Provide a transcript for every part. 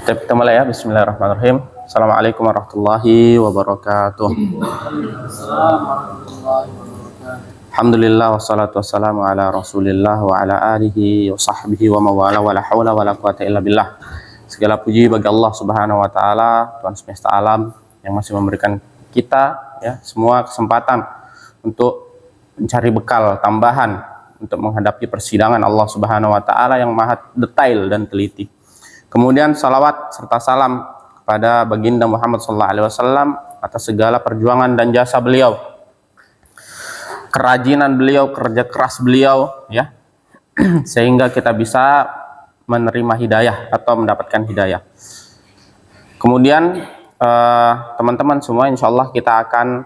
Kita mulai ya. Bismillahirrahmanirrahim. Assalamualaikum warahmatullahi wabarakatuh. Alhamdulillah wassalatu wassalamu ala Rasulillah wa ala alihi wa sahbihi wa mawala wa la hawla wa la quwata illa billah. Segala puji bagi Allah Subhanahu wa taala, Tuhan semesta alam yang masih memberikan kita ya semua kesempatan untuk mencari bekal tambahan untuk menghadapi persidangan Allah Subhanahu wa taala yang maha detail dan teliti. Kemudian salawat serta salam kepada baginda Muhammad SAW atas segala perjuangan dan jasa beliau, kerajinan beliau, kerja keras beliau, ya, sehingga kita bisa menerima hidayah atau mendapatkan hidayah. Kemudian teman-teman semua, insya Allah kita akan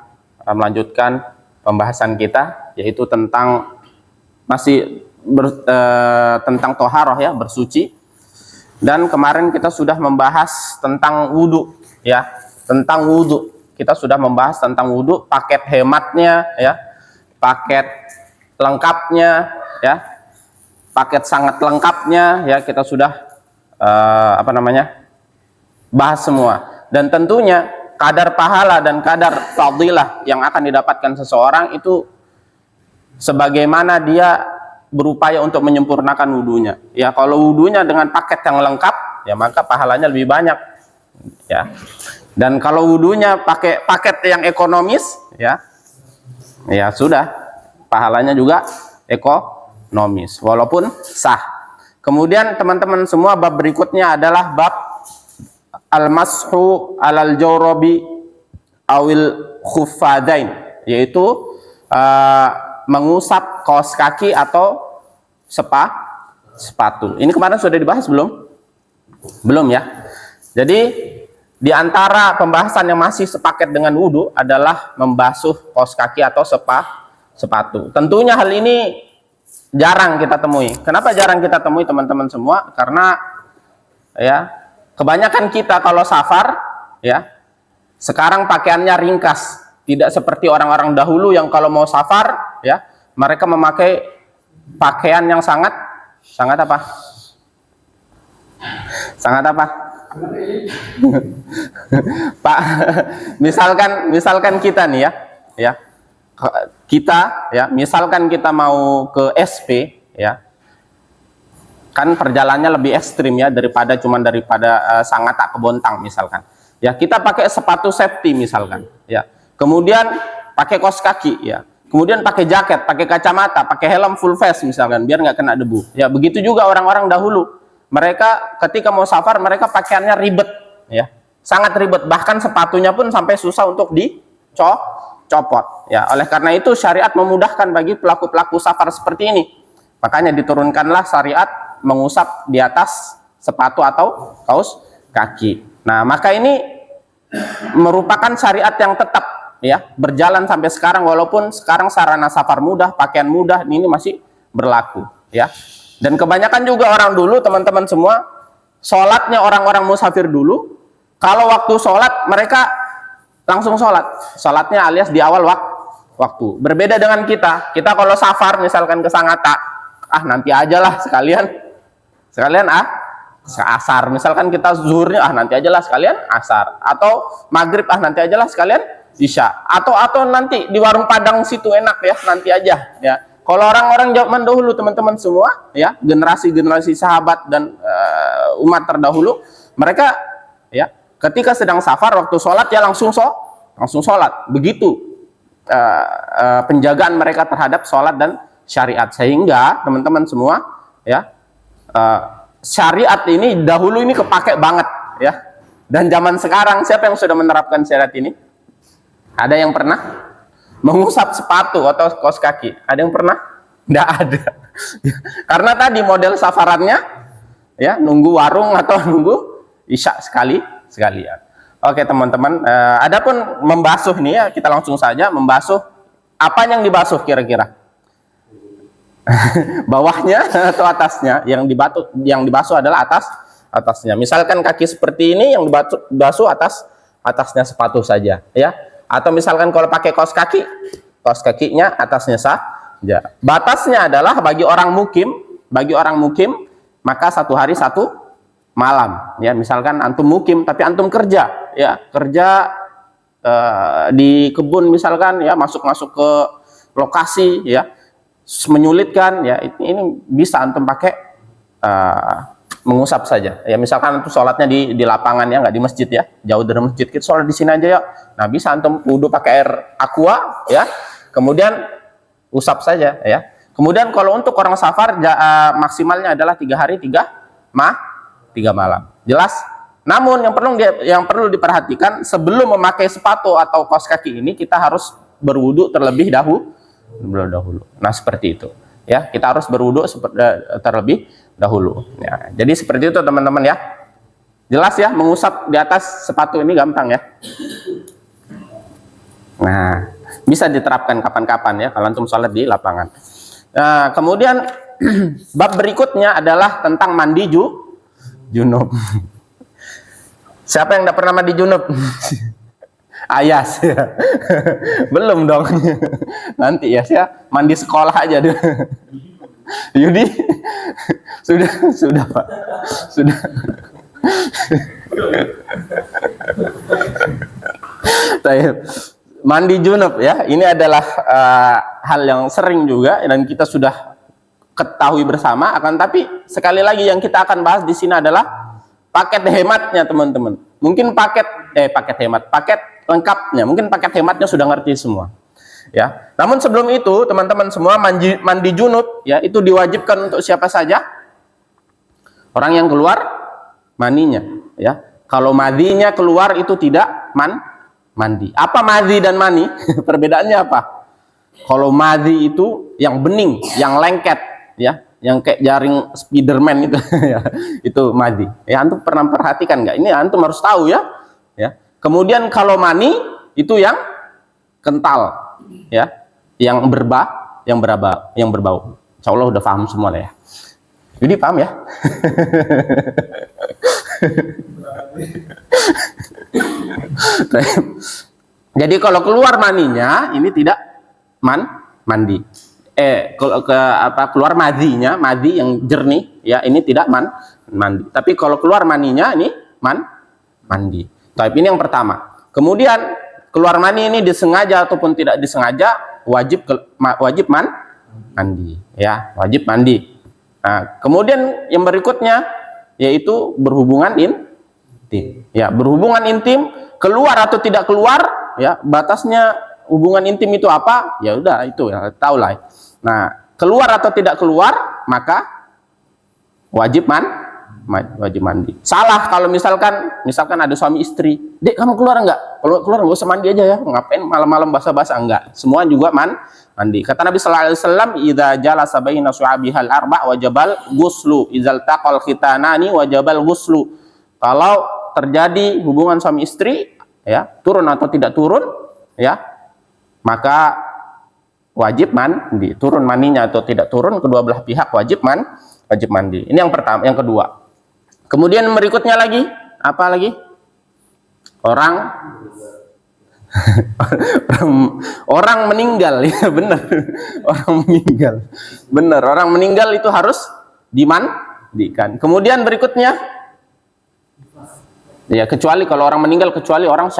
melanjutkan pembahasan kita, yaitu tentang tentang toharoh ya, bersuci. Dan kemarin kita sudah membahas tentang wudhu ya, tentang wudhu. Kita sudah membahas tentang wudhu, paket hematnya ya, paket lengkapnya ya, paket sangat lengkapnya ya, kita sudah bahas semua. Dan tentunya kadar pahala dan kadar fadilah yang akan didapatkan seseorang itu sebagaimana dia berupaya untuk menyempurnakan wudhunya. Ya, kalau wudhunya dengan paket yang lengkap, ya maka pahalanya lebih banyak. Ya. Dan kalau wudhunya pakai paket yang ekonomis, ya sudah, pahalanya juga ekonomis, walaupun sah. Kemudian teman-teman semua, bab berikutnya adalah bab al-mashu alal jawrabi awil khuffadain, yaitu mengusap kaos kaki atau sepatu. Ini kemarin sudah dibahas belum? Belum ya. Jadi di antara pembahasan yang masih sepaket dengan wudhu adalah membasuh kaos kaki atau sepatu. Tentunya hal ini jarang kita temui. Kenapa jarang kita temui teman-teman semua? Karena ya kebanyakan kita kalau safar ya sekarang pakaiannya ringkas. Tidak seperti orang-orang dahulu yang kalau mau safar ya mereka memakai pakaian yang sangat apa? Sangat apa? Pak, misalkan kita nih ya, kita ya, misalkan kita mau ke SP ya, kan perjalanannya lebih ekstrim ya daripada Sangatta ke Bontang misalkan. Ya kita pakai sepatu safety misalkan ya. Kemudian pakai kaos kaki ya, kemudian pakai jaket, pakai kacamata, pakai helm full face misalkan, biar nggak kena debu. Ya begitu juga orang-orang dahulu. Mereka ketika mau safar mereka pakaiannya ribet, ya, sangat ribet. Bahkan sepatunya pun sampai susah untuk dicopot. Ya, oleh karena itu syariat memudahkan bagi pelaku-pelaku safar seperti ini. Makanya diturunkanlah syariat mengusap di atas sepatu atau kaos kaki. Nah, maka ini merupakan syariat yang tetap ya berjalan sampai sekarang, walaupun sekarang sarana safar mudah, pakaian mudah, ini masih berlaku ya. Dan kebanyakan juga orang dulu teman-teman semua, sholatnya orang-orang musafir dulu, kalau waktu sholat mereka langsung sholatnya alias di awal waktu. Berbeda dengan kita kalau safar misalkan ke Sangatta, nanti aja lah sekalian asar, misalkan kita zuhurnya nanti aja lah sekalian asar, atau maghrib nanti aja lah sekalian isya, atau nanti di warung Padang situ enak ya, nanti aja ya. Kalau orang-orang zaman dahulu teman-teman semua ya, generasi sahabat dan umat terdahulu, mereka ya ketika sedang safar waktu sholat ya langsung sholat. Begitu penjagaan mereka terhadap sholat dan syariat, sehingga teman-teman semua ya syariat ini dahulu ini kepake banget ya. Dan zaman sekarang siapa yang sudah menerapkan syariat ini? Ada yang pernah mengusap sepatu atau kaos kaki? Ada yang pernah? Tidak ada. Karena tadi model safarannya ya nunggu warung atau nunggu isya sekalian. Oke teman-teman, adapun membasuh nih ya, kita langsung saja membasuh. Apa yang dibasuh kira-kira? Bawahnya atau atasnya? Yang dibasuh adalah atasnya. Misalkan kaki seperti ini, yang dibasuh atasnya sepatu saja ya. Atau misalkan kalau pakai kaos kakinya atasnya saja. Batasnya adalah bagi orang mukim maka 1 hari 1 malam, ya. Misalkan antum mukim tapi antum kerja, ya, kerja di kebun misalkan, ya, masuk ke lokasi, ya, menyulitkan, ya, ini bisa antum pakai mengusap saja, ya. Misalkan antum sholatnya di lapangan, ya, nggak di masjid, ya, jauh dari masjid, kita sholat di sini aja, ya. Nah, bisa antum wudhu pakai air aqua, ya, kemudian usap saja, ya. Kemudian kalau untuk orang safar maksimalnya adalah 3 hari 3 malam. Jelas? Namun yang perlu diperhatikan, sebelum memakai sepatu atau kaos kaki ini kita harus berwudu terlebih dahulu. Nah, seperti itu. Ya, kita harus berwudu terlebih dahulu. Ya, jadi seperti itu teman-teman, ya. Jelas, ya, mengusap di atas sepatu ini gampang, ya. Nah, bisa diterapkan kapan-kapan, ya, kalau antum sholat di lapangan. Nah, kemudian bab berikutnya adalah tentang mandi junub. Siapa yang tidak pernah mandi junub? Ayas, ya. Belum dong. Nanti, ya, mandi sekolah aja deh. Yudi sudah Pak, sudah. Mandi junub, ya, ini adalah hal yang sering juga dan kita sudah ketahui bersama. Akan tapi sekali lagi yang kita akan bahas di sini adalah paket hematnya, teman-teman. Mungkin paket lengkapnya, mungkin paket hematnya sudah ngerti semua, ya. Namun sebelum itu, teman-teman semua, mandi junub, ya, itu diwajibkan untuk siapa saja? Orang yang keluar maninya, ya. Kalau madinya keluar itu tidak mandi. Apa madi dan mani? Perbedaannya apa? Kalau madi itu yang bening, yang lengket, ya, yang kayak jaring Spiderman itu, ya, itu madi. Ya, antum pernah perhatikan nggak? Ini antum harus tahu, ya. Ya. Kemudian kalau mani itu yang kental, ya, yang berbau. Insya Allah udah paham semua lah, ya. Jadi paham, ya? Jadi kalau keluar maninya ini tidak mandi. Keluar madinya, madi yang jernih, ya, ini tidak mandi. Tapi kalau keluar maninya ini mandi. Tapi ini yang pertama. Kemudian keluar mani ini disengaja ataupun tidak disengaja wajib mandi, ya, wajib mandi. Nah, kemudian yang berikutnya yaitu berhubungan intim. Ya, berhubungan intim, keluar atau tidak keluar, ya, batasnya hubungan intim itu apa? Ya udah, itu ya, tahulah. Nah, keluar atau tidak keluar, maka wajib mandi. Salah kalau misalkan ada suami istri, "Dek, kamu keluar enggak?" Kalau keluar enggak usah mandi aja, ya. Ngapain malam-malam basah-basah? Enggak. Semua juga mandi. Kata Nabi sallallahu alaihi wasallam, "Idza jalasa baina su'abihal arba' wajabal ghuslu, idzal taqal khitanani wajabal ghuslu." Kalau terjadi hubungan suami istri, ya, turun atau tidak turun, ya, maka wajib mandi. Turun maninya atau tidak turun, kedua belah pihak wajib mandi. Ini yang pertama. Yang kedua, kemudian berikutnya lagi, apa lagi? Orang meninggal, ya, benar. Orang meninggal itu harus dimandikan. Kemudian berikutnya, ya, kecuali kalau orang meninggal, kecuali orang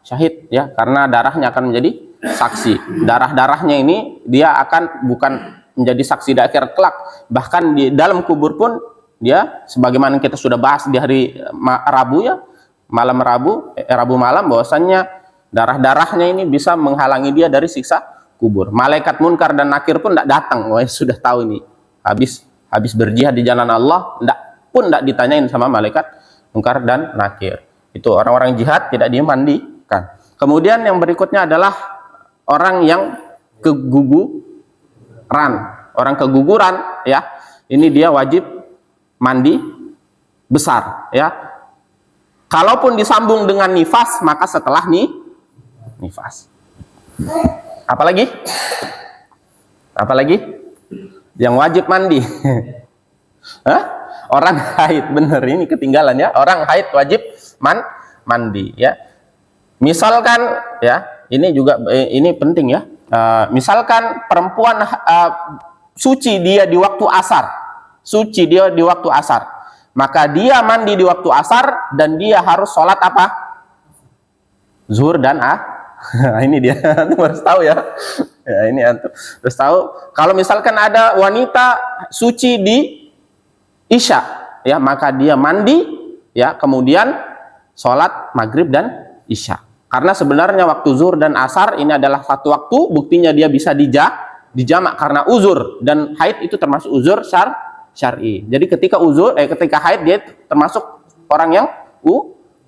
syahid, ya, karena darahnya akan menjadi saksi. Darahnya ini dia akan bukan menjadi saksi di akhirat kelak, bahkan di dalam kubur pun dia, sebagaimana kita sudah bahas di hari Rabu, ya, Rabu malam, bahwasannya darahnya ini bisa menghalangi dia dari siksa kubur. Malaikat munkar dan nakir pun tidak datang. Wah, sudah tahu ini habis berjihad di jalan Allah, tidak ditanyain sama malaikat munkar dan nakir. Itu orang-orang jihad tidak dimandikan. Kemudian yang berikutnya adalah orang yang keguguran, ya. Ini dia wajib mandi besar, ya. Kalaupun disambung dengan nifas, maka setelah nifas. Apalagi yang wajib mandi? Hah? Orang haid, bener, ini ketinggalan, ya. Orang haid wajib mandi, ya. Misalkan, ya, ini juga ini penting, ya. Misalkan perempuan suci dia di waktu asar, maka dia mandi di waktu asar dan dia harus sholat apa? Zuhur dan ini dia, antum harus tahu ya. Ya ini antum harus tahu. Kalau misalkan ada wanita suci di Isya, ya maka dia mandi, ya kemudian sholat maghrib dan Isya. Karena sebenarnya waktu zuhur dan asar ini adalah satu waktu, buktinya dia bisa dijamak karena uzur, dan haid itu termasuk uzur syar'i. Jadi ketika ketika haid dia termasuk orang yang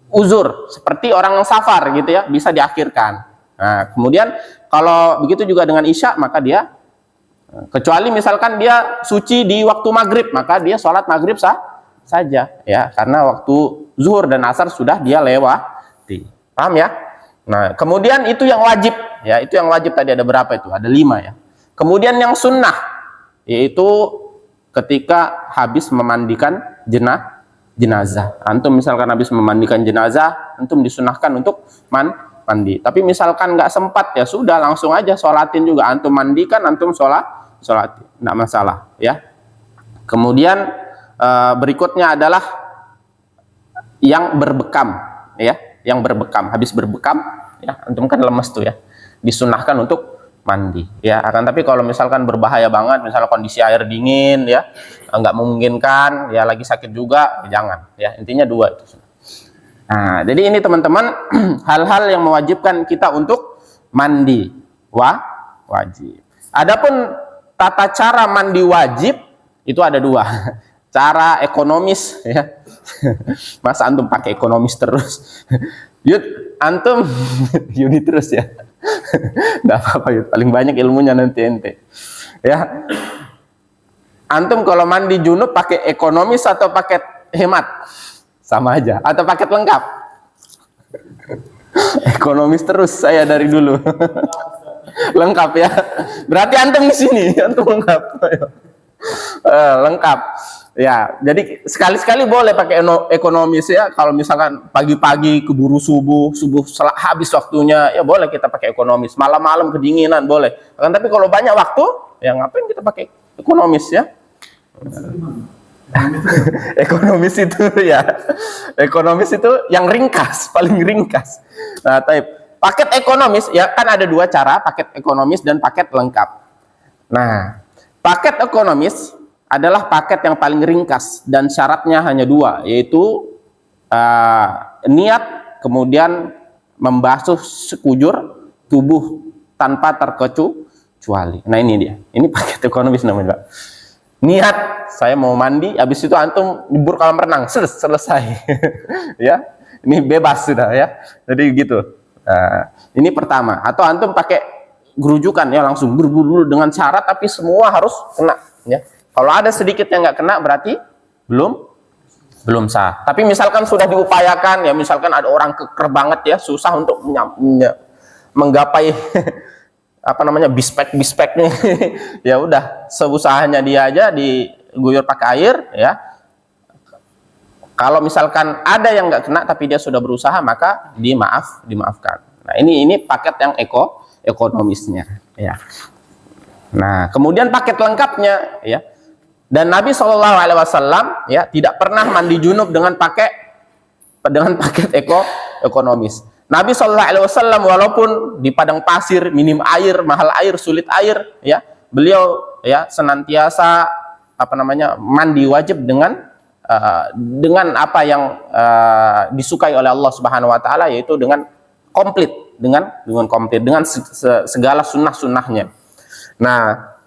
uzur, seperti orang yang safar gitu ya, bisa diakhirkan. Nah, kemudian kalau begitu juga dengan Isya, maka dia, kecuali misalkan dia suci di waktu maghrib, maka dia sholat maghrib saja, ya, karena waktu zuhur dan asar sudah dia lewati. Paham ya? Nah, kemudian itu yang wajib, ya, itu yang wajib tadi ada berapa itu? Ada 5 ya. Kemudian yang sunnah, yaitu ketika habis memandikan jenazah. Antum misalkan habis memandikan jenazah, antum disunahkan untuk mandi. Tapi misalkan nggak sempat, ya sudah langsung aja sholatin juga. Antum mandikan, antum sholatin, nggak masalah, ya. Kemudian berikutnya adalah yang berbekam, ya, yang berbekam. Habis berbekam, ya, antum kan lemes tuh ya, disunahkan untuk mandi, ya. Akan tapi kalau misalkan berbahaya banget, misalnya kondisi air dingin, ya, nggak memungkinkan, ya, lagi sakit juga, ya jangan, ya. Intinya 2 itu. Nah, jadi ini teman-teman hal-hal yang mewajibkan kita untuk mandi wajib. Adapun tata cara mandi wajib itu ada 2. Cara ekonomis, ya. Masa antum pakai ekonomis terus? Yud, antum Yudi terus ya. Nggak apa-apa, Yud. Paling banyak ilmunya nanti ente. Ya. Antum kalau mandi junub pakai ekonomis atau paket hemat? Sama aja. Atau paket lengkap? Ekonomis terus saya dari dulu. Lengkap ya. Berarti antum di sini, antum lengkap. Lengkap. Ya, jadi sekali-sekali boleh pakai ekonomis ya. Kalau misalkan pagi-pagi keburu subuh habis waktunya, ya boleh kita pakai ekonomis. Malam-malam kedinginan boleh. Tapi kalau banyak waktu, ya ngapain kita pakai ekonomis ya? Ekonomis itu ya, ekonomis itu yang ringkas, paling ringkas. Nah, paket ekonomis ya kan ada 2 cara, paket ekonomis dan paket lengkap. Nah, paket ekonomis adalah paket yang paling ringkas dan syaratnya hanya 2, yaitu niat, kemudian membasuh sekujur tubuh tanpa terkecuali. Nah ini dia, ini paket ekonomis namanya, Pak. Niat, saya mau mandi, habis itu antum nyebur kolam renang, selesai. Ya, ini bebas sudah ya. Jadi gitu. Nah, ini pertama. Atau antum pakai gerujukan ya, langsung berburu dengan syarat tapi semua harus kena. Ya, kalau ada sedikit yang nggak kena berarti belum sah. Tapi misalkan sudah diupayakan ya, misalkan ada orang keker banget ya, susah untuk menggapai bispeknya. Ya udah, seusahanya dia aja diguyur pakai air ya. Kalau misalkan ada yang nggak kena tapi dia sudah berusaha, maka dimaafkan. Nah, ini paket yang ekonomisnya ya. Nah, kemudian paket lengkapnya ya. Dan Nabi SAW ya tidak pernah mandi junub dengan paket ekonomis. Nabi SAW walaupun di padang pasir, minim air, mahal air, sulit air, ya, beliau ya senantiasa mandi wajib dengan apa yang disukai oleh Allah Subhanahu Wa Taala, yaitu dengan komplit, dengan segala sunnah-sunnahnya. Nah,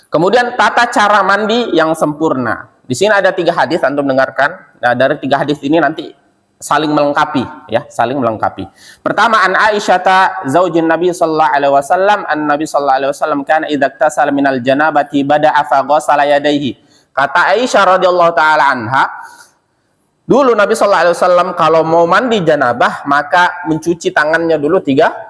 kemudian tata cara mandi yang sempurna. Di sini ada 3 hadis, antum dengarkan. Nah, dari 3 hadis ini nanti saling melengkapi ya, saling melengkapi. Pertama, an Aisyah zaujin Nabi sallallahu alaihi wasallam, an Nabi sallallahu alaihi wasallam kana idza iktasala minal janabati bada'a fa ghassala yadayhi. Kata Aisyah radhiyallahu taala anha, dulu Nabi sallallahu alaihi wasallam kalau mau mandi janabah maka mencuci tangannya dulu 3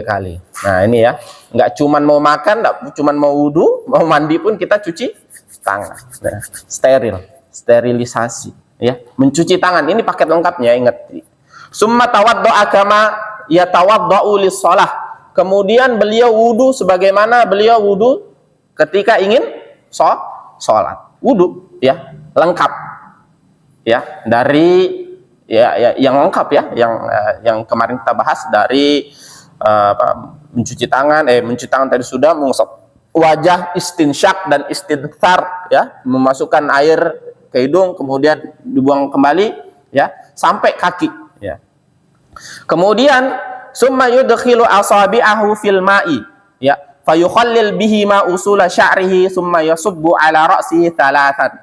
kali. Nah, ini ya, nggak cuman mau makan, nggak cuman mau wudu, mau mandi pun kita cuci tangan. Nah, sterilisasi. Ya, mencuci tangan ini paket lengkapnya, ingat. Summa tawaddo'a kama yatawadda'u lis-shalah. Kemudian beliau wudu sebagaimana beliau wudu ketika ingin sholat. Wudu ya, lengkap. ya dari yang lengkap ya, yang kemarin kita bahas dari mencuci tangan tadi sudah, mengusap wajah, istinsyak dan istinthar ya, memasukkan air ke hidung kemudian dibuang kembali ya sampai kaki ya. Kemudian summa yudkhilu asabi'ahu fil ma'i ya fayukhallil bihi ma usula sya'rihi summa yasubbu ala ra'sihi thalathan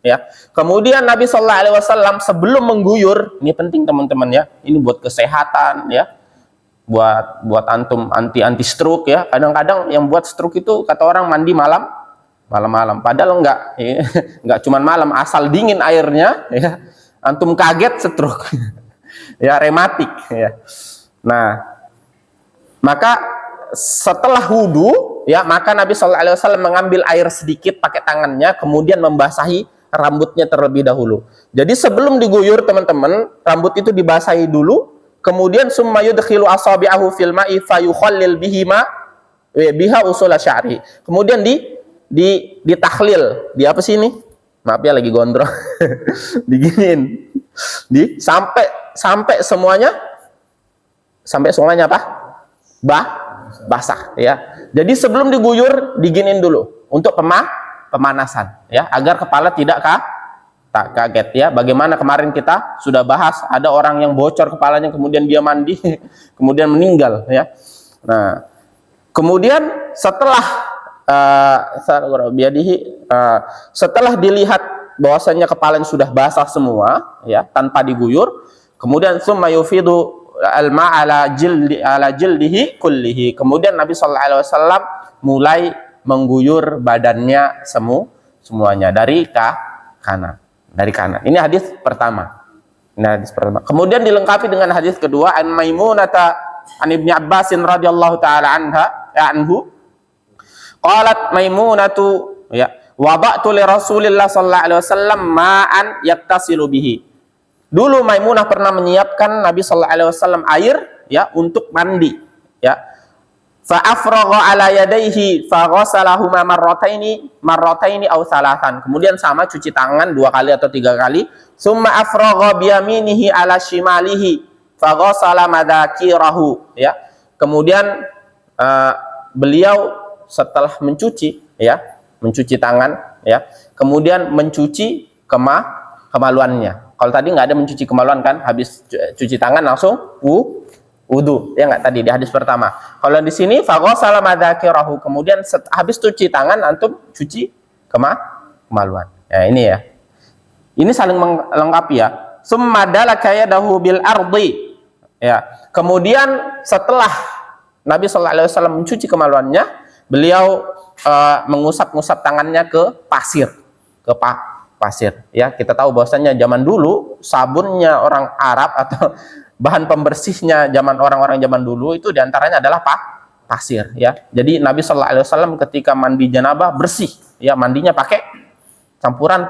ya. Kemudian Nabi Shallallahu Alaihi Wasallam sebelum mengguyur, ini penting teman-teman ya, ini buat kesehatan ya, buat antum anti stroke ya. Kadang-kadang yang buat stroke itu kata orang mandi malam, padahal enggak cuman malam, asal dingin airnya ya, antum kaget stroke ya, rematik ya. Nah, maka setelah wudhu ya, maka Nabi Shallallahu Alaihi Wasallam mengambil air sedikit pakai tangannya, kemudian membasahi rambutnya terlebih dahulu. Jadi sebelum diguyur teman-teman, rambut itu dibasahi dulu, kemudian summa yudkhilu asabi'ahu fil ma'i fayukhallil biha usula sya'ri. Kemudian ditakhlil. Di apa sih ini? Maaf ya lagi gondrong. Diginin. Sampai semuanya apa? Basah ya. Jadi sebelum diguyur diginin dulu untuk pemanasan ya, agar kepala tidak kaget ya. Bagaimana kemarin kita sudah bahas, ada orang yang bocor kepalanya kemudian dia mandi kemudian meninggal ya. Nah, kemudian setelah dilihat bahwasanya kepalanya sudah basah semua ya tanpa diguyur, kemudian summa yufidu alma ala jildihi kullihi. Kemudian Nabi Shallallahu Alaihi Wasallam mulai mengguyur badannya semuanya dari kanan. Ini hadis pertama. Kemudian dilengkapi dengan hadis kedua, an Maimunata an Ibnu Abbas radhiyallahu taala anhu. Qalat Maimunatu ya, wada'tu li Rasulillah sallallahu alaihi wasallam ma'an yaktasilu bihi. Dulu Maimunah pernah menyiapkan Nabi sallallahu alaihi wasallam air ya untuk mandi ya. Fa'afragha ala yadayhi faghasalahuma marrataini aw thalathan. Kemudian sama cuci tangan 2 kali atau 3 kali. Summa afragha biyaminihi ala shimalihi faghasala madakirahu ya. Kemudian beliau setelah mencuci tangan ya, kemudian mencuci kemaluannya. Kalau tadi nggak ada mencuci kemaluan kan, habis cuci tangan langsung wudu ya, nggak tadi di hadis pertama. Kalau di sini faghasala madzakirahu, kemudian habis cuci tangan antum cuci kemaluan ya. Ini saling melengkapi ya. Summa dalaka yadahu bil ardi ya. Kemudian setelah Nabi sallallahu alaihi wasallam mencuci kemaluannya, beliau mengusap-ngusap tangannya ke pasir ya. Kita tahu bahwasanya zaman dulu sabunnya orang Arab atau bahan pembersihnya orang-orang zaman dulu itu diantaranya adalah pasir ya. Jadi Nabi Shallallahu Alaihi Wasallam ketika mandi janabah bersih ya, mandinya pakai campuran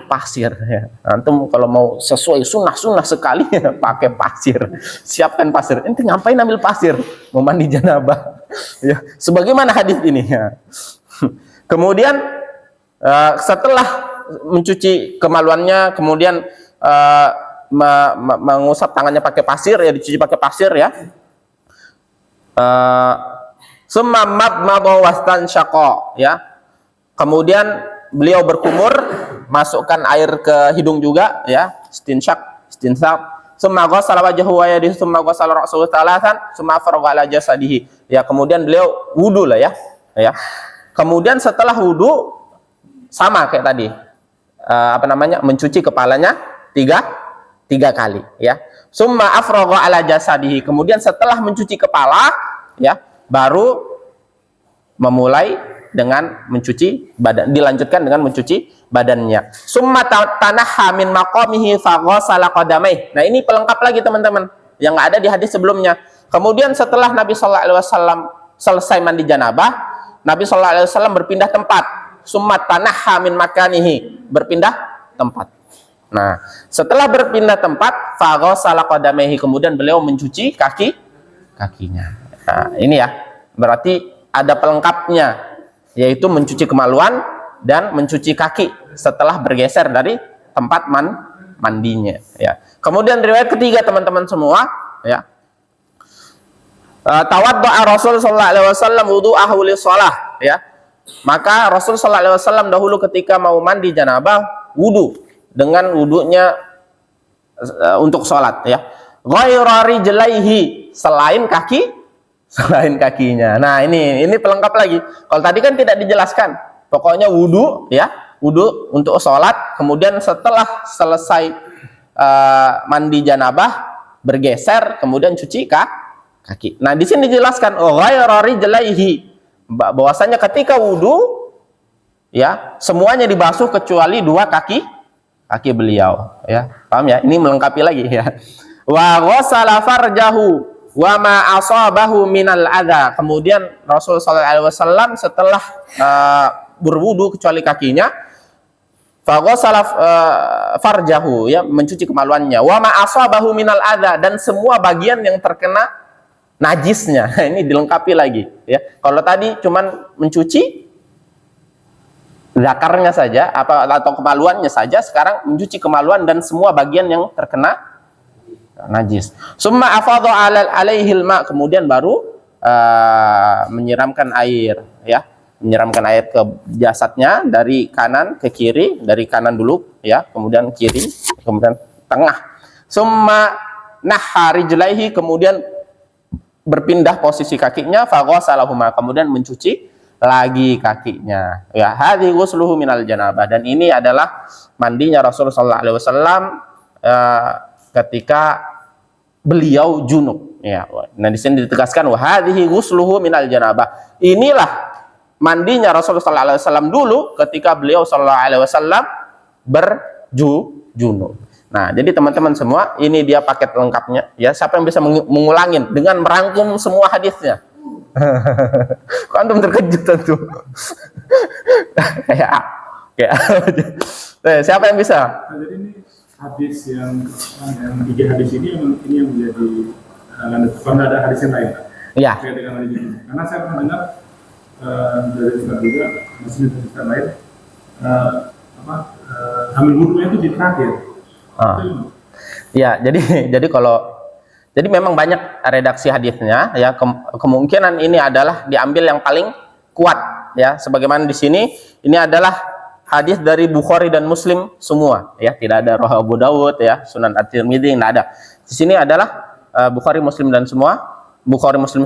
pasir ya. Antum kalau mau sesuai sunnah sekali ya, pakai pasir, siapkan pasir. Ente ngapain ambil pasir mau mandi janabah ya, sebagaimana hadis ini ya. Kemudian setelah mencuci kemaluannya, kemudian mengusap tangannya pakai pasir ya, dicuci pakai pasir ya. Summa madmada wastansyaqa ya. Kemudian beliau berkumur, masukkan air ke hidung juga ya, istinsyak. Summa ghassala wajhahu wa yadihi summa ghassala ra'sahu thalathan summa faragha ala jasadihi ya. Kemudian beliau wudu lah ya. Kemudian setelah wudu sama kayak tadi, mencuci kepalanya tiga kali ya. Summa afragha ala jasadihi, kemudian setelah mencuci kepala ya, baru memulai dengan mencuci badan, dilanjutkan dengan mencuci badannya. Summa tanahha min maqamihi faghasala qadamaihi. Nah, ini pelengkap lagi teman-teman yang nggak ada di hadis sebelumnya. Kemudian setelah Nabi sallallahu alaihi wasallam selesai mandi janabah, Nabi sallallahu alaihi wasallam berpindah tempat. Summa tanahha min makanihi, berpindah tempat. Nah, setelah berpindah tempat, faghasala qadamaihi, kemudian beliau mencuci kakinya. Nah, ini ya, berarti ada pelengkapnya, yaitu mencuci kemaluan dan mencuci kaki setelah bergeser dari tempat mandinya, ya. Kemudian riwayat ketiga teman-teman semua, ya. Tawadda'a Rasul sallallahu alaihi wasallam wudu'ahu lis-shalah, ya. Maka Rasul sallallahu alaihi wasallam dahulu ketika mau mandi janabah wudu dengan wudunya untuk sholat, ya. Ghaira rijlaihi, selain kakinya. Nah, ini pelengkap lagi. Kalau tadi kan tidak dijelaskan. Pokoknya wudu, ya, wudu untuk sholat. Kemudian setelah selesai mandi janabah bergeser, kemudian cuci kaki. Nah, di sini dijelaskan ghaira rijlaihi, bahwasanya ketika wudu, ya, semuanya dibasuh kecuali dua kaki beliau, ya. Paham ya? Ini melengkapi lagi, ya. Wa ghassala farjahu wa ma asabahu minal adza. Kemudian Rasul sallallahu alaihi wasallam setelah berwudu kecuali kakinya, fa ghassala farjahu, ya, mencuci kemaluannya, wa ma asabahu minal adza, dan semua bagian yang terkena najisnya. Ini dilengkapi lagi, ya. Kalau tadi cuman mencuci zakarnya saja atau kemaluannya saja, sekarang mencuci kemaluan dan semua bagian yang terkena najis. Summa afadha alaihil ma, kemudian baru menyiramkan air, ya. Menyiramkan air ke jasadnya dari kanan ke kiri, dari kanan dulu, ya, kemudian kiri, kemudian tengah. Summa nahha rijlaihi, kemudian berpindah posisi kakinya, fa ghasalahuma, kemudian mencuci lagi kakinya, ya. Hadhi ghusluhu minal janabah, dan ini adalah mandinya Rasulullah sallallahu alaihi wasallam ketika beliau junub, ya. Nah, di sini ditegaskan wa hadhihi ghusluhu minal janabah. Inilah mandinya Rasulullah sallallahu alaihi wasallam dulu ketika beliau sallallahu alaihi wasallam berjunub. Nah, jadi teman-teman semua, ini dia paket lengkapnya, ya. Siapa yang bisa mengulangin dengan merangkum semua hadisnya? Kok antum terkejut tentu. kayak siapa yang bisa? Jadi ini hadis yang tiga hadis ini yang menjadi landasan, ada hadis yang lain. Iya. Karena saya pernah dengar dari Ustaz juga, masih dari Ustaz lain, ambil wudhunya itu di terakhir. Ya, jadi memang banyak redaksi hadisnya, ya. Kemungkinan ini adalah diambil yang paling kuat, ya. Sebagaimana di sini ini adalah hadis dari Bukhari dan Muslim semua, ya. Tidak ada Roh Abu Dawud, ya, Sunan At-Tirmidzi, tidak ada. Di sini adalah Bukhari Muslim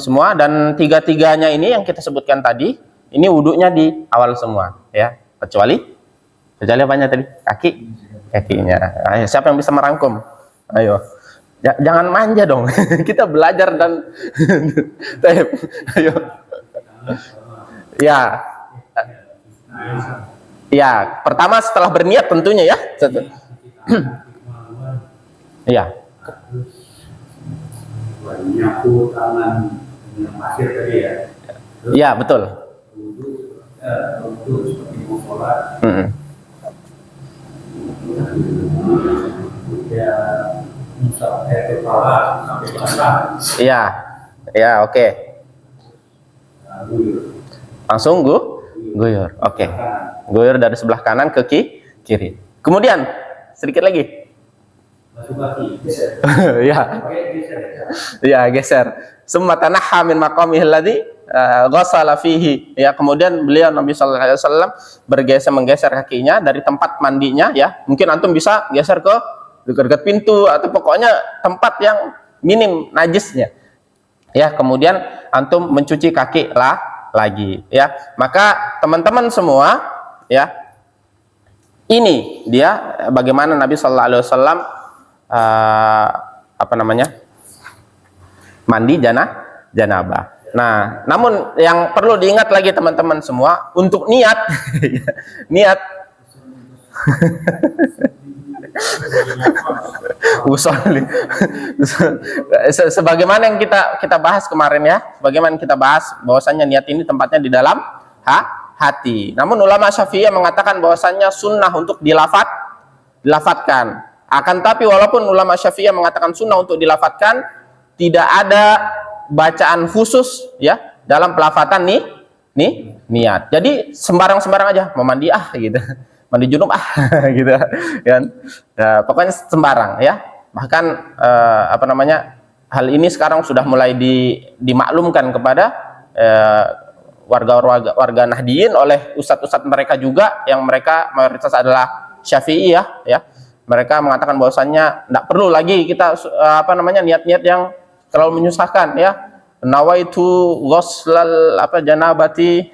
semua, dan tiga-tiganya ini yang kita sebutkan tadi, ini wudhunya di awal semua, ya. Kecuali apanya tadi? Kakinya. Ayo, siapa yang bisa merangkum? Ayo. Jangan manja dong. Kita belajar dan ayo. Ya. Ya, pertama setelah berniat tentunya, ya. Ya. Menyapu tangan dengan pasir tadi, ya. Ya, betul. Untuk seperti mau sholat. Ya, sampai kepala, sampai basah. Iya, ya, oke. Langsung guyur, oke. Guyur dari sebelah kanan ke kiri. Kemudian sedikit lagi. Ya, ya, geser. Summa tanahha min maqamihi alladhi ghassala fihi. Ya, kemudian beliau Nabi sallallahu alaihi wasallam menggeser kakinya dari tempat mandinya, ya. Mungkin antum bisa geser ke dekat pintu atau pokoknya tempat yang minim najisnya, ya. Kemudian antum mencuci kaki lagi, ya. Maka teman-teman semua, ya, ini dia bagaimana Nabi sallallahu alaihi wasallam mandi janabah. Nah, namun yang perlu diingat lagi teman-teman semua, untuk niat niat sebagaimana yang kita bahas kemarin, ya. Sebagaimana kita bahas bahwasanya niat ini tempatnya di dalam hati. Namun ulama Syafi'iyah mengatakan bahwasanya sunnah untuk dilafatkan. Akan tapi walaupun ulama Syafi'iyah mengatakan sunnah untuk dilafatkan, tidak ada bacaan khusus, ya, dalam pelafatan niat. Jadi sembarang aja mau mandi gitu. mandi junub gitu kan. Ya, pokoknya sembarang ya. Bahkan apa namanya, hal ini sekarang sudah mulai dimaklumkan kepada warga Nahdiyin oleh ustadz-ustadz mereka juga, yang mereka mayoritas adalah Syafi'iyah ya. Mereka mengatakan bahwasannya tidak perlu lagi kita apa namanya, niat-niat yang terlalu menyusahkan ya. Nawaitu ghuslal janabati.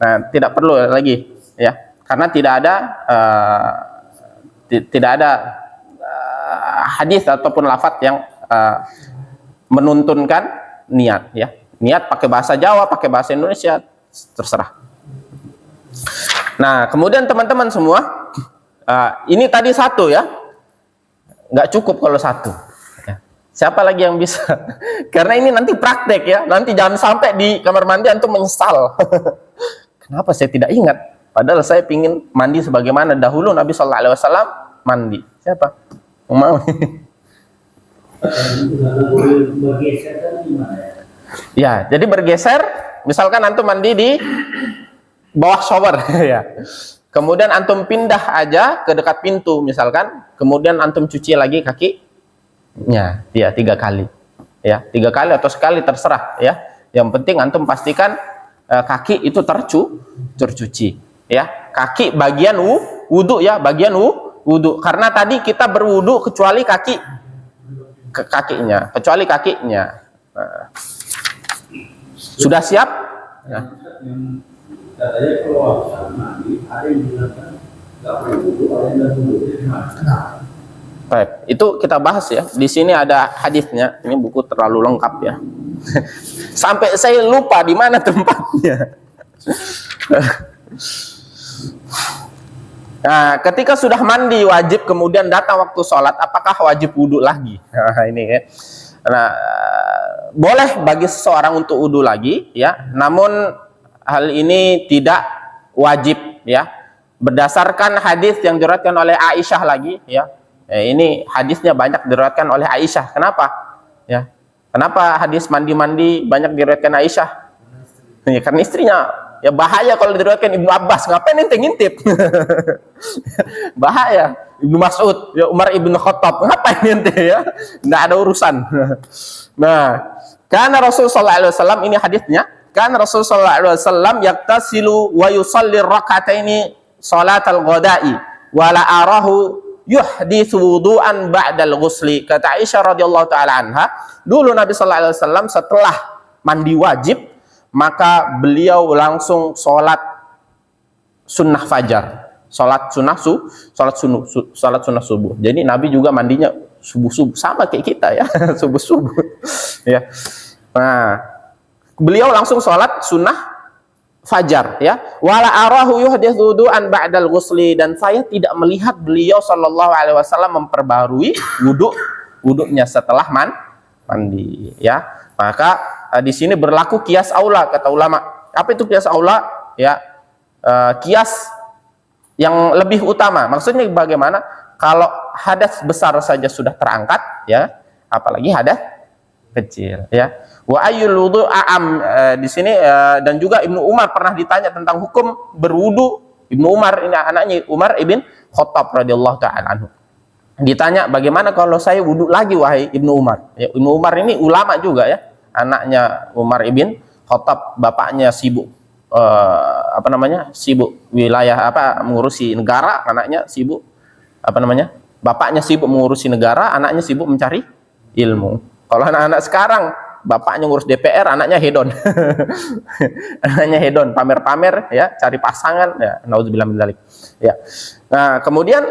Nah, tidak perlu lagi ya, karena tidak ada hadis ataupun lafadz yang menuntunkan niat ya. Niat pakai bahasa Jawa, pakai bahasa Indonesia, terserah. Nah, kemudian teman-teman semua, ini tadi satu ya, nggak cukup kalau satu. Siapa lagi yang bisa? Karena ini nanti praktek ya. Nanti jangan sampai di kamar mandi antum menyesal. Kenapa saya tidak ingat? Padahal saya pingin mandi sebagaimana dahulu Nabi Shallallahu Alaihi Wasallam mandi. Siapa? Mau? Ya, jadi bergeser. Misalkan antum mandi di bawah shower ya. Kemudian antum pindah aja ke dekat pintu misalkan. Kemudian antum cuci lagi kaki. Ya, 3 kali ya, 3 kali atau sekali terserah ya. Yang penting antum pastikan kaki itu tercuci ya. Kaki bagian wudu ya, bagian wudu, karena tadi kita berwudu kecuali kakinya. Nah, sudah siap ya. Katanya kalau mandi ada yang mengatakan nggak perlu wudu, ada yang wudu. Baik, itu kita bahas ya. Di sini ada hadisnya. Ini buku terlalu lengkap ya. Sampai saya lupa di mana tempatnya. Nah, ketika sudah mandi wajib, kemudian datang waktu sholat, apakah wajib wudhu lagi? Nah, ini ya. Nah, boleh bagi seseorang untuk wudhu lagi ya. Namun hal ini tidak wajib ya. Berdasarkan hadis yang diriwayatkan oleh Aisyah lagi ya. Ini hadisnya banyak diriwayatkan oleh Aisyah. Kenapa? Ya. Kenapa hadis mandi-mandi banyak diriwayatkan Aisyah? Ya, karena istrinya. Ya bahaya kalau diriwayatkan Ibnu Abbas. Ngapain ente ngintip? Bahaya. Ibnu Mas'ud, ya Umar ibn Khattab. Ngapain ente ya? Nggak ada urusan. Nah, karena Rasul sallallahu alaihi wasallam, ini hadisnya. Karena Rasul sallallahu alaihi wasallam yaktasilu wa yusalli rak'ataini salatal ghada'i wa la arahu yuhditsu wudu'an ba'dal ghusli. Kata Aisyah radhiyallahu taala anha, dulu Nabi sallallahu alaihi wasallam setelah mandi wajib, maka beliau langsung sholat sunnah fajar, sholat sunnah subuh. Jadi Nabi juga mandinya subuh sama kayak kita ya, subuh ya. Nah, beliau langsung sholat sunnah fajar ya. Wala arahu yuhditsu wudu'an ba'dal ghusli, dan saya tidak melihat beliau sallallahu alaihi wasallam memperbarui wudunya setelah mandi ya. Maka di sini berlaku kias aula, kata ulama. Apa itu kias aula? Ya, kias yang lebih utama. Maksudnya bagaimana? Kalau hadas besar saja sudah terangkat ya, apalagi hadas kecil ya. Wa ayyul wudu a'am, di sini dan juga Ibnu Umar pernah ditanya tentang hukum berwudu. Ibnu Umar ini anaknya Umar ibn Khattab radhiyallahu taala anhu. Ditanya, bagaimana kalau saya wudu lagi wahai Ibnu Umar? Ya, Ibnu Umar ini ulama juga ya. Anaknya Umar ibn Khattab, bapaknya sibuk sibuk wilayah mengurusi negara, anaknya sibuk bapaknya sibuk mengurusi negara, anaknya sibuk mencari ilmu. Kalau anak-anak sekarang, bapaknya ngurus DPR, anaknya hedon. Anaknya hedon, pamer-pamer ya, cari pasangan ya, naudzubillah min dzalik. Ya. Nah, kemudian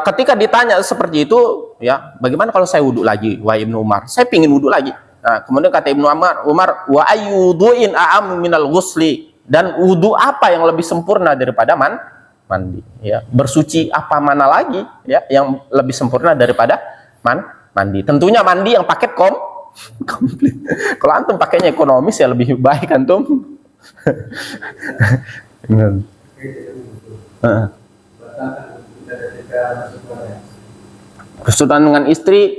ketika ditanya seperti itu ya, bagaimana kalau saya wudhu lagi wahai Ibnu Umar? Saya pingin wudhu lagi. Nah, kemudian kata Ibnu Umar, wa ayyudu'in a'am minal ghusli, dan wudhu apa yang lebih sempurna daripada mandi ya. Bersuci apa mana lagi ya yang lebih sempurna daripada mandi. Tentunya mandi yang paket komplit. Kalau antum pakainya ekonomis ya lebih baik antum. Bersutan dengan istri,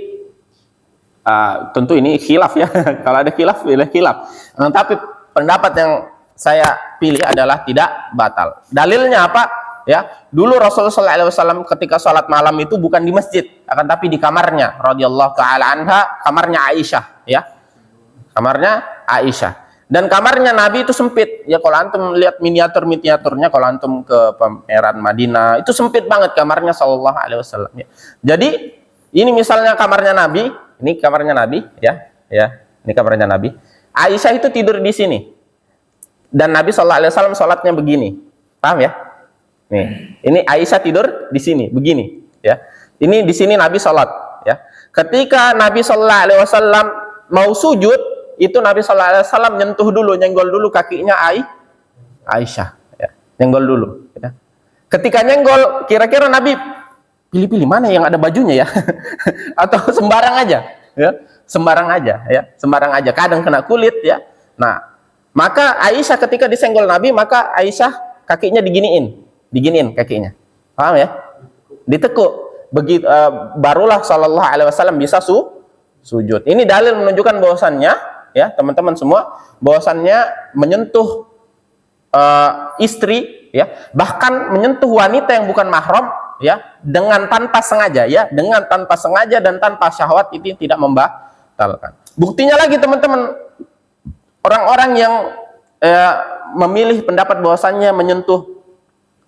tentu ini khilaf ya. Kalau ada khilaf, pilih khilaf. Tapi pendapat yang saya pilih adalah tidak batal. Dalilnya apa? Ya, dulu Rasulullah SAW ketika sholat malam itu bukan di masjid, akan tapi di kamarnya, radhiyallahu taala anha, kamarnya Aisyah, ya, kamarnya Aisyah. Dan kamarnya Nabi itu sempit, ya. Kalau antum lihat miniaturnya, kalau antum ke pameran Madinah, itu sempit banget kamarnya Sallallahu Alaihi Wasallam. Ya. Jadi ini misalnya kamarnya Nabi, ini kamarnya Nabi, ya, ini kamarnya Nabi. Aisyah itu tidur di sini, dan Nabi Sallallahu Alaihi Wasallam sholatnya begini, paham ya? Nih, ini Aisyah tidur di sini, begini, ya. Ini di sini Nabi sholat, ya. Ketika Nabi Sallallahu Alaihi Wasallam mau sujud, itu Nabi Sallallahu Alaihi Wasallam nyentuh dulu, nyenggol dulu kakinya Aisyah, ya. Nyenggol dulu, ya. Ketika nyenggol, kira-kira Nabi pilih-pilih mana yang ada bajunya, ya, atau sembarang aja, ya, sembarang aja, ya, sembarang aja. Kadang kena kulit, ya. Nah, maka Aisyah ketika disenggol Nabi, maka Aisyah kakinya diginiin kakinya, paham ya? Ditekuk, begitu barulah Sallallahu Alaihi Wasallam bisa sujud. Ini dalil menunjukkan bahwasannya, ya teman-teman semua, bahwasannya menyentuh istri, ya, bahkan menyentuh wanita yang bukan mahram, ya, dengan tanpa sengaja, ya, dengan tanpa sengaja dan tanpa syahwat, itu tidak membatalkan. Buktinya lagi teman-teman, orang-orang yang memilih pendapat bahwasannya menyentuh,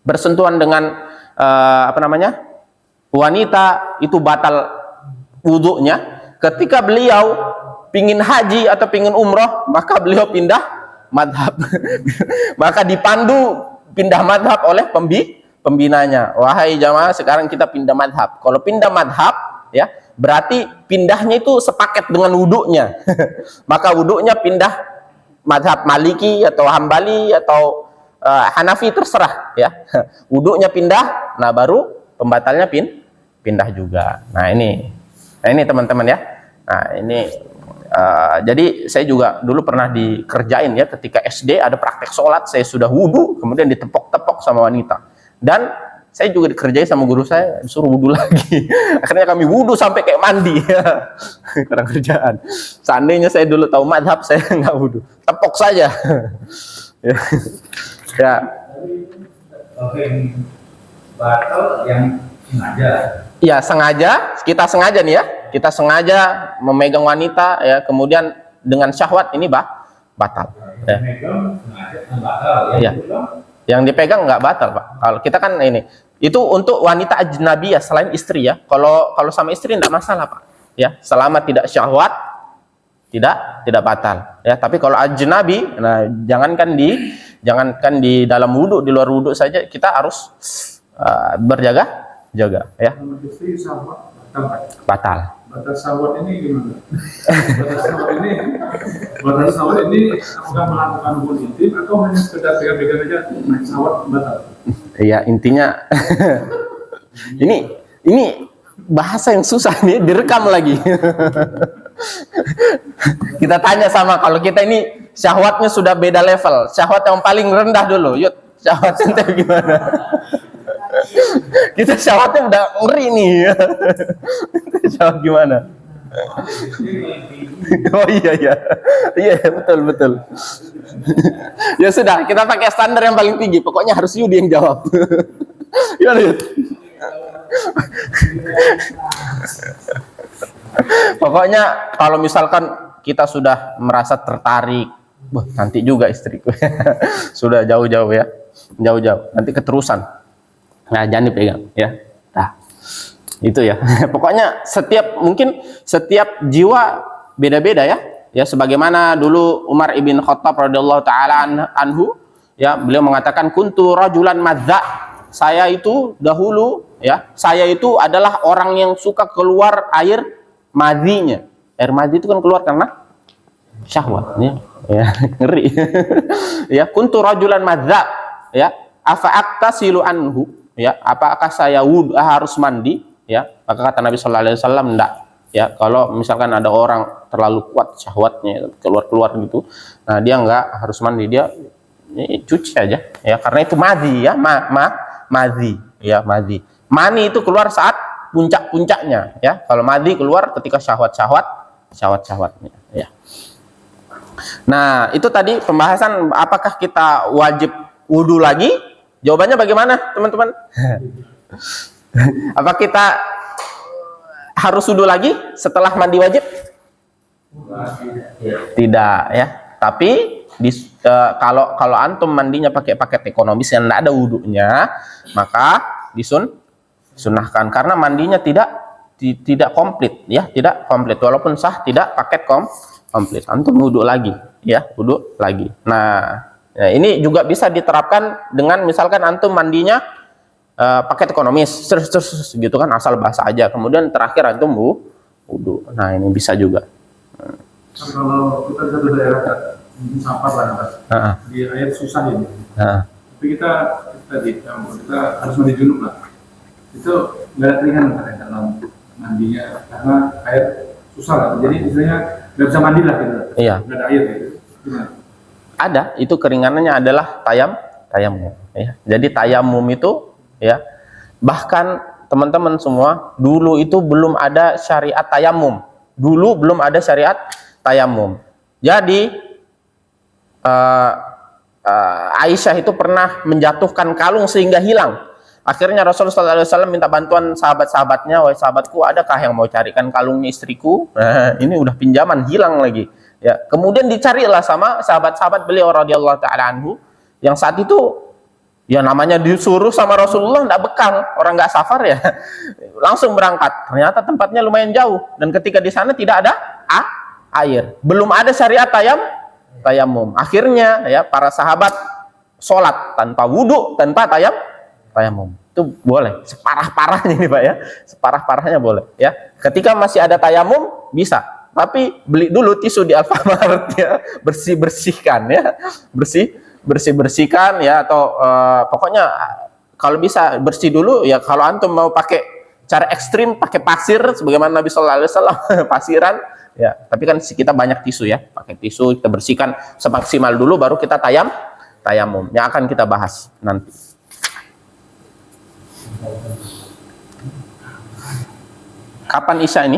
bersentuhan dengan wanita itu batal wudhunya, ketika beliau pingin haji atau pingin umroh, maka beliau pindah madhab. Maka dipandu pindah madhab oleh pembinanya. Wahai jamaah, sekarang kita pindah madhab. Kalau pindah madhab, ya, berarti pindahnya itu sepaket dengan wudhunya. Maka wudhunya pindah madhab Maliki atau Hambali atau Hanafi, terserah, ya. Wudhunya pindah, nah baru pembatalnya pindah juga. Nah ini teman-teman, ya. Nah ini jadi saya juga dulu pernah dikerjain, ya, ketika SD ada praktek sholat, saya sudah wudhu kemudian ditepok-tepok sama wanita, dan saya juga dikerjain sama guru saya, disuruh wudhu lagi. Akhirnya kami wudhu sampai kayak mandi. Kurang kerjaan. Seandainya saya dulu tahu madhab, saya nggak wudhu, tepok saja. Ya. Oke, batal yang sengaja. Ya, sengaja, kita sengaja nih, ya. Kita sengaja memegang wanita, ya, kemudian dengan syahwat, ini batal. Ya. Megang sengaja batal, Ya. Yang dipegang nggak batal, Pak. Kalau kita kan ini, itu untuk wanita ajnabi, ya, selain istri, ya. Kalau sama istri nggak masalah, Pak. Ya, selama tidak syahwat, tidak batal, ya. Tapi kalau ajnabi, nah jangankan di dalam wudhu, di luar wudhu saja kita harus berjaga-jaga, ya. Kalau istri syahwat Batal. batas syahwat ini gimana? Batas syahwat ini apakah melakukan hubungan intim atau hanya sekedar pegang-pegang aja, nah syahwat batal? Iya, intinya ini bahasa yang susah nih, direkam lagi. Kita tanya sama, kalau kita ini syahwatnya sudah beda level, syahwat yang paling rendah dulu, yuk, syahwat ente gimana? Kita syahwatnya udah ngeri nih. Syahwat gimana? Oh iya betul. Ya sudah, kita pakai standar yang paling tinggi, pokoknya harus Yudi yang jawab. Gimana, Yud? Pokoknya kalau misalkan kita sudah merasa tertarik, nanti juga istriku. Sudah jauh-jauh, ya, jauh-jauh, nanti keterusan. Nah, jangan dipegang, ya. Nah, itu, ya. Pokoknya mungkin setiap jiwa beda-beda, ya. Ya, sebagaimana dulu Umar ibn Khattab radhiyallahu taala anhu, ya, beliau mengatakan kuntu rajulan madza. Saya itu dahulu, ya, saya itu adalah orang yang suka keluar air madhinya. Air madhi itu kan keluar karena syahwat, ya, ngeri. Ya, kuntu rajulan madza, ya, afa aktasilu anhu, ya, apakah saya harus mandi, ya? Maka kata Nabi sallallahu alaihi wasallam, enggak, ya. Kalau misalkan ada orang terlalu kuat syahwatnya, keluar gitu, nah dia enggak harus mandi, dia cuci aja, ya, karena itu madhi, ya, madhi, ya, madhi. Mani itu keluar saat puncak-puncaknya, ya. Kalau madhi keluar ketika syahwat-syahwatnya, ya. Nah, itu tadi pembahasan apakah kita wajib wudhu lagi? Jawabannya bagaimana, teman-teman? Apa kita harus wudhu lagi setelah mandi wajib? Tidak, ya. Tapi kalau antum mandinya pakai paket ekonomis yang tidak ada wudhunya, maka disunahkan karena mandinya tidak komplit, ya, tidak komplit. Walaupun sah, tidak paket komplit. Antum wudhu lagi, ya, wudhu lagi. Nah, ya, ini juga bisa diterapkan dengan misalkan antum mandinya paket ekonomis, terus gitu kan, asal basah aja. Kemudian terakhir antum wudhu. Nah, ini bisa juga. Kalau kita di satu daerah mungkin sampah lah, di air susah ini. Tapi kita harus mandi junub lah. Itu nggak ada pilihan kan dalam mandinya karena air susah lah. Jadi istilahnya nggak bisa mandi lah gitu. Iya. Nggak ada air gitu. Gimana? Ada, itu keringanannya adalah tayamum. Ya. Jadi tayamum itu, ya, bahkan teman-teman semua, dulu itu belum ada syariat tayamum. Dulu belum ada syariat tayamum. Jadi Aisyah itu pernah menjatuhkan kalung sehingga hilang. Akhirnya Rasulullah SAW minta bantuan sahabat-sahabatnya, wahai sahabatku, adakah yang mau carikan kalungnya istriku? Nah, ini udah pinjaman, hilang lagi. Ya, kemudian dicarilah sama sahabat-sahabat beliau radhiyallahu taala anhu, yang saat itu ya namanya disuruh sama Rasulullah, nggak bekal, orang nggak safar ya, langsung berangkat. Ternyata tempatnya lumayan jauh dan ketika di sana tidak ada air, belum ada syariat tayamum. Akhirnya ya para sahabat sholat tanpa wudhu, tanpa tayamum. Itu boleh, separah-parahnya ini Pak ya, separah-parahnya boleh ya. Ketika masih ada tayamum bisa, tapi beli dulu tisu di Alfamart ya, bersihkan ya, bersihkan ya, atau pokoknya kalau bisa bersih dulu ya. Kalau antum mau pakai cara ekstrim, pakai pasir sebagaimana Nabi Sallallahu Alaihi Wasallam pasiran ya, tapi kan kita banyak tisu ya, pakai tisu kita bersihkan semaksimal dulu, baru kita tayamum yang akan kita bahas nanti. Kapan Isya ini?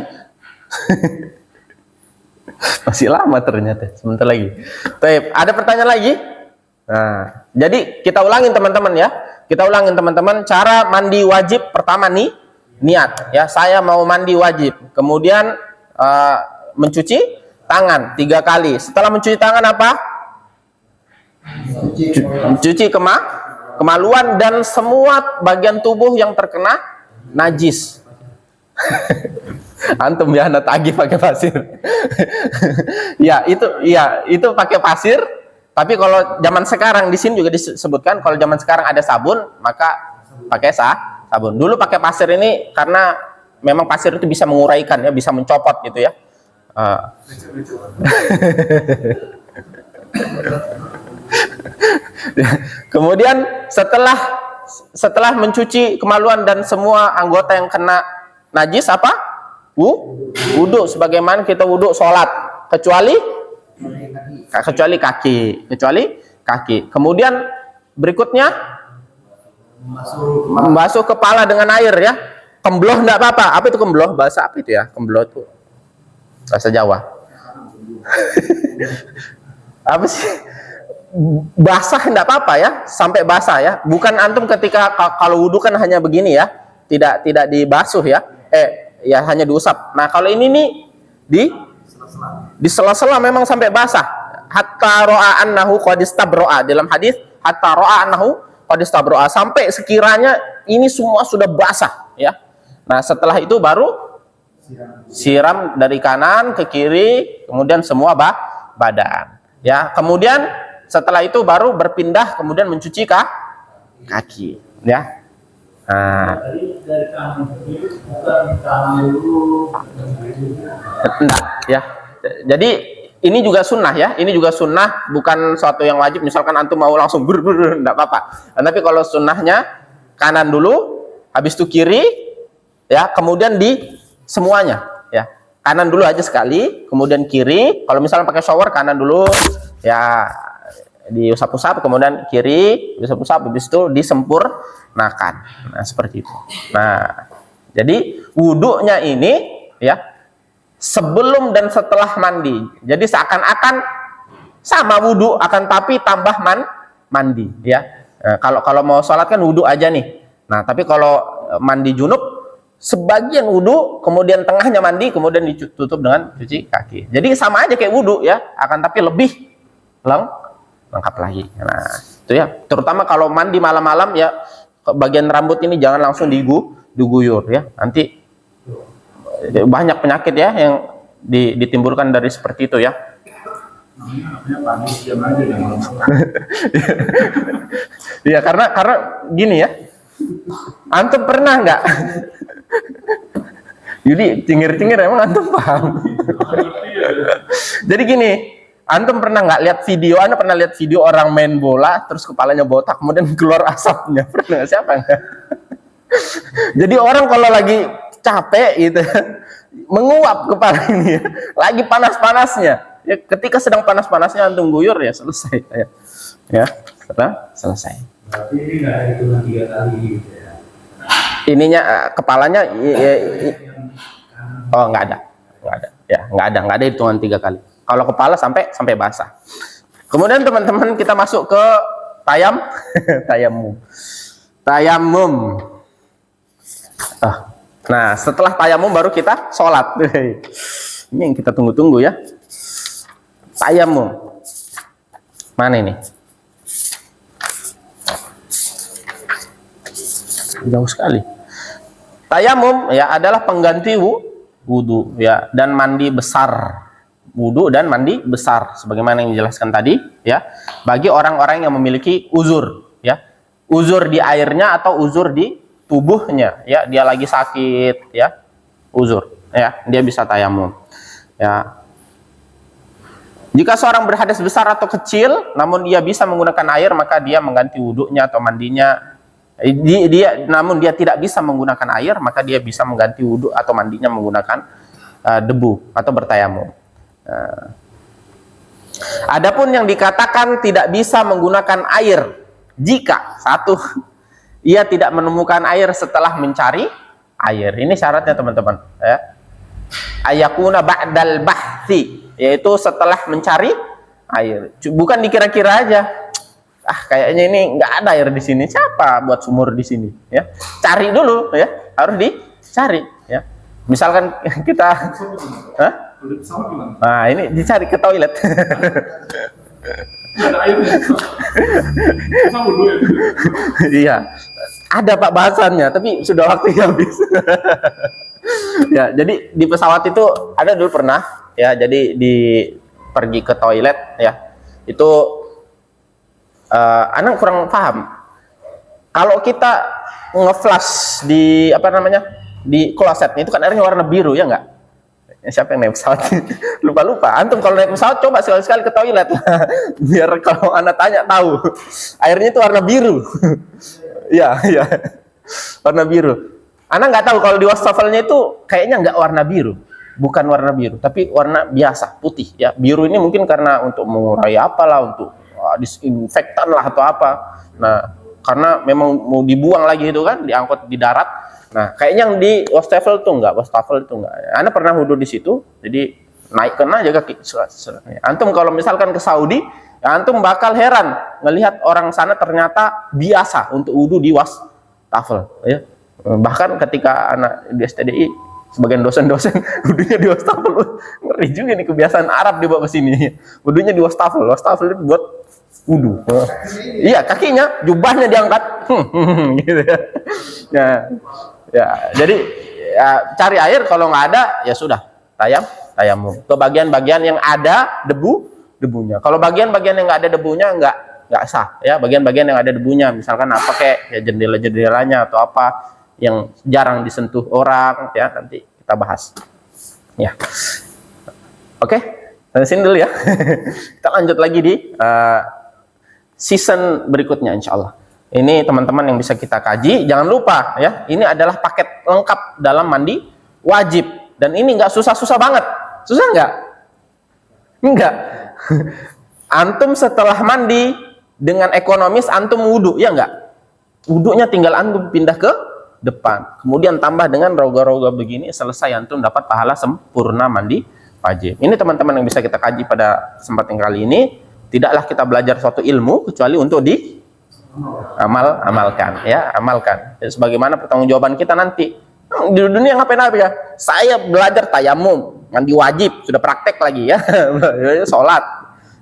Masih lama ternyata, sebentar lagi. Baik, ada pertanyaan lagi? Nah, jadi kita ulangin teman-teman ya. Kita ulangin teman-teman cara mandi wajib. Pertama nih, niat ya. Saya mau mandi wajib. Kemudian mencuci tangan 3 kali. Setelah mencuci tangan apa? Mencuci kemaluan dan semua bagian tubuh yang terkena najis. Antum ya, anak tagih pakai pasir. Ya, itu pakai pasir. Tapi kalau zaman sekarang di sini juga disebutkan kalau zaman sekarang ada sabun, maka pakai sabun. Dulu pakai pasir ini karena memang pasir itu bisa menguraikan ya, bisa mencopot gitu ya. Kemudian setelah mencuci kemaluan dan semua anggota yang kena najis apa? Wudhu sebagaimana kita wudhu sholat, kecuali kaki. Kemudian berikutnya membasuh kepala dengan air ya. Kembloh enggak apa-apa. Apa itu kembloh? Bahasa apa itu ya? Kembloh itu bahasa Jawa. Apa sih? Basah enggak apa-apa ya, sampai basah ya. Bukan antum ketika kalau wudhu kan hanya begini ya. Tidak dibasuh ya. Ya hanya diusap. Nah, kalau ini nih di sela-sela memang sampai basah. Hatta ro'a annahu qad istabro'a, dalam hadis hatta ro'a annahu qad istabro'a, sampai sekiranya ini semua sudah basah ya. Nah, setelah itu baru siram dari kanan ke kiri, kemudian semua badan ya. Kemudian setelah itu baru berpindah kemudian mencuci kaki ya. Nah, dari kanan bukan kanan dulu. enggak ya. Jadi ini juga sunnah ya, ini juga sunnah, bukan suatu yang wajib. Misalkan antum mau langsung enggak apa-apa. Tapi kalau sunnahnya kanan dulu, habis itu kiri, ya, kemudian di semuanya, ya. Kanan dulu aja sekali, kemudian kiri. Kalau misalnya pakai shower, kanan dulu, ya, diusap-usap, kemudian kiri, diusap-usap, habis itu disempurnakan. Nah, seperti itu. Nah, jadi wudhunya ini, ya, sebelum dan setelah mandi. Jadi seakan-akan Sama wudu, akan tapi tambah mandi ya. Nah, kalau mau sholat kan wudu aja nih. Nah, tapi kalau mandi junub, sebagian wudu, kemudian tengahnya mandi, kemudian ditutup dengan cuci kaki. Jadi sama aja kayak wudu ya, akan tapi lebih lengkap lagi. Nah, itu ya. Terutama kalau mandi malam-malam ya, bagian rambut ini jangan langsung diguyur ya. Nanti banyak penyakit ya yang ditimbulkan dari seperti itu ya. Namanya panis jam aja ya malam-malam. Iya, karena gini ya. Antum pernah nggak? Jadi cingir-cingir emang antum paham. Jadi gini, antum pernah nggak lihat video? Anda pernah lihat video orang main bola terus kepalanya botak kemudian keluar asapnya? Pernah nggak? Siapa nggak? Jadi orang kalau lagi capek gitu menguap kepala ini ya. Lagi panas-panasnya ya, ketika sedang panas-panasnya antum guyur ya selesai ya selesai. Berarti ini nggak ada hitungan 3 kali gitu ya. Ininya kepalanya oh nggak ada ya, nggak ada hitungan 3 kali. Kalau kepala sampai basah. Kemudian teman-teman kita masuk ke tayamum. Nah, setelah tayamum baru kita sholat. Ini yang kita tunggu-tunggu ya. Tayamum. Mana ini? Jauh sekali. Tayamum ya adalah pengganti wudu ya, dan mandi besar. Wudu dan mandi besar sebagaimana yang dijelaskan tadi ya. Bagi orang-orang yang memiliki uzur ya. Uzur di airnya atau uzur di tubuhnya ya, dia lagi sakit ya, uzur ya, dia bisa tayamum ya. Jika seorang berhadas besar atau kecil namun dia bisa menggunakan air, maka dia mengganti wudunya atau mandinya. Namun dia tidak bisa menggunakan air, maka dia bisa mengganti wudu atau mandinya menggunakan debu atau bertayamum. Adapun yang dikatakan tidak bisa menggunakan air jika satu, ia tidak menemukan air setelah mencari air. Ini syaratnya teman-teman ya. Ayakuna ba'dal bahthi, yaitu setelah mencari air. Bukan dikira-kira aja. Kayaknya ini nggak ada air di sini. Siapa buat sumur di sini ya? Cari dulu ya, harus dicari ya. Misalkan kita nah ini dicari ke toilet. Ada airnya. Sama dulu ya. Iya. Ada Pak bahasannya, tapi sudah waktunya habis. Ya, jadi di pesawat itu ada dulu pernah ya, jadi pergi ke toilet ya. Itu anak kurang paham. Kalau kita nge-flash di di kloset itu kan airnya warna biru ya enggak? Siapa yang naik pesawat? Lupa. Antum kalau naik pesawat coba sekali-sekali ke toilet. Biar kalau anak tanya tahu. Airnya itu warna biru. Ya. Warna biru. Anak nggak tahu kalau di wastafelnya itu kayaknya nggak warna biru. Bukan warna biru, tapi warna biasa, putih ya. Biru ini mungkin karena untuk mengurai apalah, untuk disinfektan lah atau apa. Nah, karena memang mau dibuang lagi itu kan, diangkut di darat. Nah, kayaknya yang di wastafel itu enggak. Anda pernah wudhu di situ, jadi naikkan aja kaki. Antum kalau misalkan ke Saudi, ya antum bakal heran ngelihat orang sana ternyata biasa untuk wudhu di wastafel. Ya. Bahkan ketika anak di STDI, sebagian dosen-dosen wudhunya di wastafel. Ngeri juga nih kebiasaan Arab dibawa ke sini. Wudhunya di wastafel. Wastafel itu buat wudhu. Iya, kakinya, jubahnya diangkat. Gitu ya. Ya, jadi ya, cari air, kalau nggak ada ya sudah tayamum. Ke bagian-bagian yang ada debunya. Kalau bagian-bagian yang nggak ada debunya nggak sah ya. Bagian-bagian yang ada debunya, misalkan apa kayak ya jendela-jendelanya atau apa yang jarang disentuh orang ya, nanti kita bahas. Ya. Oke, sampai sini dulu ya. Kita lanjut lagi di season berikutnya insya Allah. Ini teman-teman yang bisa kita kaji. Jangan lupa ya, ini adalah paket lengkap dalam mandi wajib. Dan ini nggak susah-susah banget. Susah nggak? Enggak. Antum setelah mandi dengan ekonomis antum wudhu, ya nggak? Wudhunya tinggal antum pindah ke depan. Kemudian tambah dengan roga-roga begini, selesai antum dapat pahala sempurna mandi wajib. Ini teman-teman yang bisa kita kaji pada kesempatan kali ini. Tidaklah kita belajar suatu ilmu kecuali untuk amalkan, ya, amalkan. Ya, sebagaimana pertanggungjawaban kita nanti. Di dunia ngapain aja ya? Saya belajar tayamum, mandi wajib, sudah praktek lagi ya. Sholat,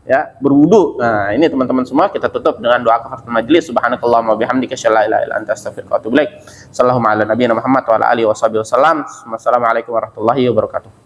ya, berwudu. Nah, ini teman-teman semua kita tutup dengan doa kafaratul majelis. Subhanakallahumma wabihamdika asyhadu an la ilaha illa anta astaghfiruka wa atubu ilaik. Sallallahu ala nabiyina Muhammad wa ala alihi wasallam. Wassalamualaikum warahmatullahi wabarakatuh.